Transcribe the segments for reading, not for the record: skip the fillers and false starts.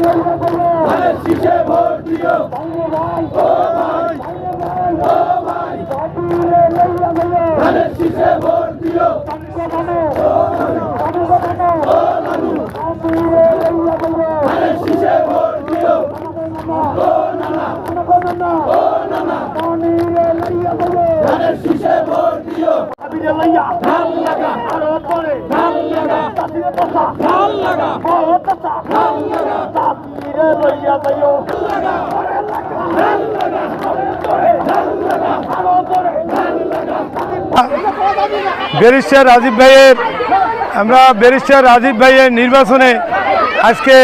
ধানের শীষে ভোট দিও ও ভাই ও ভাই ধানের শীষে ভোট দিও ও নানু ধানের শীষে ভোট দিও ও নানা ও নানা ধানের শীষে ভোট দিও ধান লাগা ধান লাগা ধান লাগা ধান লাগা ব্যারিস্টার রাজীব ভাইয়ের নির্বাচনে আজকে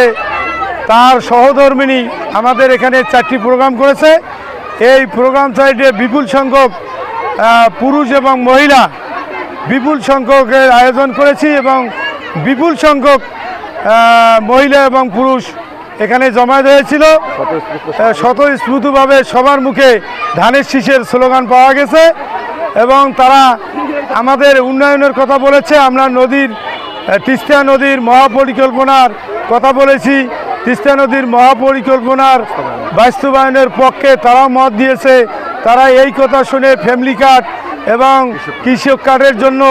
তার সহধর্মিণী আমাদের এখানে 4টি প্রোগ্রাম করেছে। এই প্রোগ্রাম সাইডে বিপুল সংখ্যক পুরুষ এবং মহিলা বিপুল সংখ্যকের আয়োজন করেছি এবং বিপুল সংখ্যক মহিলা এবং পুরুষ এখানে জমায়েত হয়েছিল। স্বতঃস্ফূর্তভাবে সবার মুখে ধানের শীষের স্লোগান পাওয়া গেছে এবং তারা আমাদের উন্নয়নের কথা বলেছে। আমরা তিস্তা নদীর মহাপরিকল্পনার কথা বলেছি। তিস্তা নদীর মহাপরিকল্পনার বাস্তবায়নের পক্ষে তারাও মত দিয়েছে। তারা এই কথা শুনে ফ্যামিলি কার্ড এবং কৃষক কার্ডের জন্য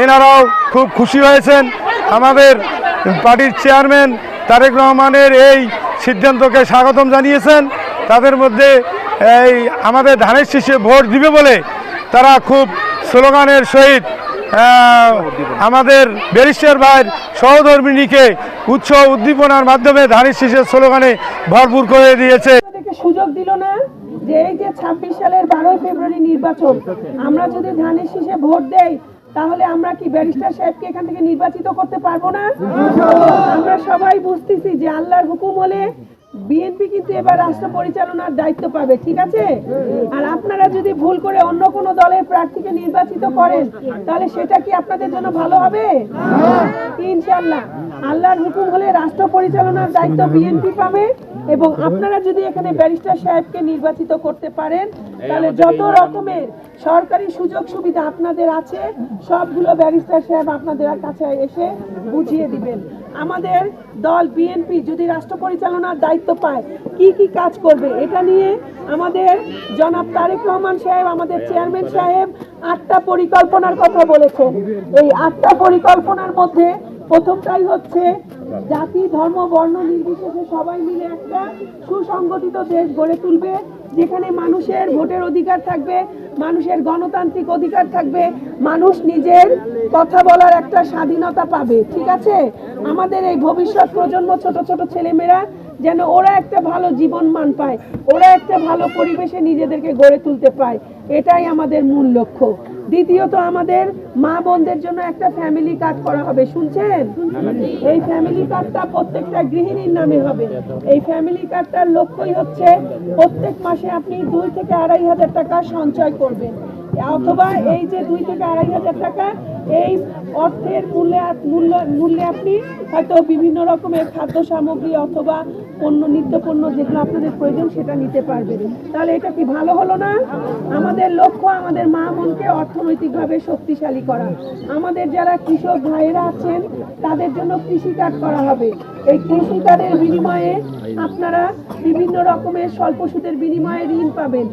এনারাও খুব খুশি হয়েছেন। আমাদের পার্টির চেয়ারম্যান তারেক রহমানের এই সিদ্ধান্তকে স্বাগতম জানিয়েছেন। তাদের মধ্যে আমাদের ধানের শীষে ভোট দিবে বলে তারা খুব স্লোগানের সহিত আমাদের ব্যারিস্টার ভাইয়ের সহধর্মিণীকে উৎসাহ উদ্দীপনার মাধ্যমে ধানের শীষের স্লোগানে ভরপুর করে দিয়েছে। সুযোগ দিল না যে এই যে 26 সালের 12 ফেব্রুয়ারি নির্বাচন, আমরা যদি ধানের শীষে ভোট দেই তাহলে আমরা কি ব্যারিস্টার সাহেবকে এখান থেকে নির্বাচিত করতে পারবো না? আমরা সবাই বুঝতেছি যে আল্লাহর হুকুম হলে বিএনপি কিন্তু এবার রাষ্ট্র পরিচালনার দায়িত্ব পাবে, ঠিক আছে? আর আপনারা যদি ভুল করে অন্য কোনো দলের প্রার্থীকে নির্বাচিত করেন তাহলে সেটা কি আপনাদের জন্য ভালো হবে? ইনশাআল্লাহ আল্লাহর হুকুম হলে রাষ্ট্র পরিচালনার দায়িত্ব বিএনপি পাবে এবং আপনারা যদি এখানে ব্যারিস্টার সাহেবকে নির্বাচিত করতে পারেন তাহলে যত রকমের সরকারি সুযোগ সুবিধা আপনাদের আছে সবগুলো ব্যারিস্টার সাহেব আপনাদের কাছে এসে বুঝিয়ে দিবেন। আমাদের দল বিএনপি যদি রাষ্ট্র পরিচালনার দায়িত্ব পায় কি কি কাজ করবে এটা নিয়ে আমাদের জনাব তারেক রহমান সাহেব, আমাদের চেয়ারম্যান সাহেব 8টা পরিকল্পনার কথা বলেছেন। এই 8টা পরিকল্পনার মধ্যে প্রথমটাই হচ্ছে জাতি ধর্ম বর্ণ নির্বিশেষে সবাই মিলে একটা সুসংগঠিত দেশ গড়ে তুলবে, যেখানে মানুষের ভোটের অধিকার থাকবে, মানুষের গণতান্ত্রিক অধিকার থাকবে, মানুষ নিজের কথা বলার একটা স্বাধীনতা পাবে, ঠিক আছে? আমাদের এই ভবিষ্যৎ প্রজন্ম ছোট ছোট ছেলেমেয়েরা যেন ওরা একটা ভালো জীবন মান পায়, ওরা একটা ভালো পরিবেশে নিজেদেরকে গড়ে তুলতে পায়, এটাই আমাদের মূল লক্ষ্য। দ্বিতীয়ত আমাদের মা বোনদের জন্য একটা ফ্যামিলি কার্ড করা হবে, শুনছেন? এই ফ্যামিলি কার্ডটা প্রত্যেকটা গৃহিণীর নামে হবে। এই ফ্যামিলি কার্ডটার লক্ষ্যই হচ্ছে প্রত্যেক মাসে আপনি 2 থেকে 2.5 হাজার টাকা সঞ্চয় করবেন, অথবা এই যে 2 থেকে 2.5 হাজার টাকা এই অর্থের মূল্যে আপনি হয়তো বিভিন্ন রকমের খাদ্য সামগ্রী অথবা নিত্য পণ্য যেগুলো আপনাদের প্রয়োজন সেটা নিতে পারবেন। তাহলে এটা কি ভালো হলো না? আমাদের লক্ষ্য আমাদের মা বোনকে অর্থনৈতিকভাবে শক্তিশালী করা। আমাদের যারা কৃষক ভাইয়েরা আছেন তাদের জন্য কৃষি কার্ড করা হবে। এই কৃষি কার্ডের বিনিময়ে আপনারা বিভিন্ন রকমের স্বল্প সুদের বিনিময়ে ঋণ পাবেন।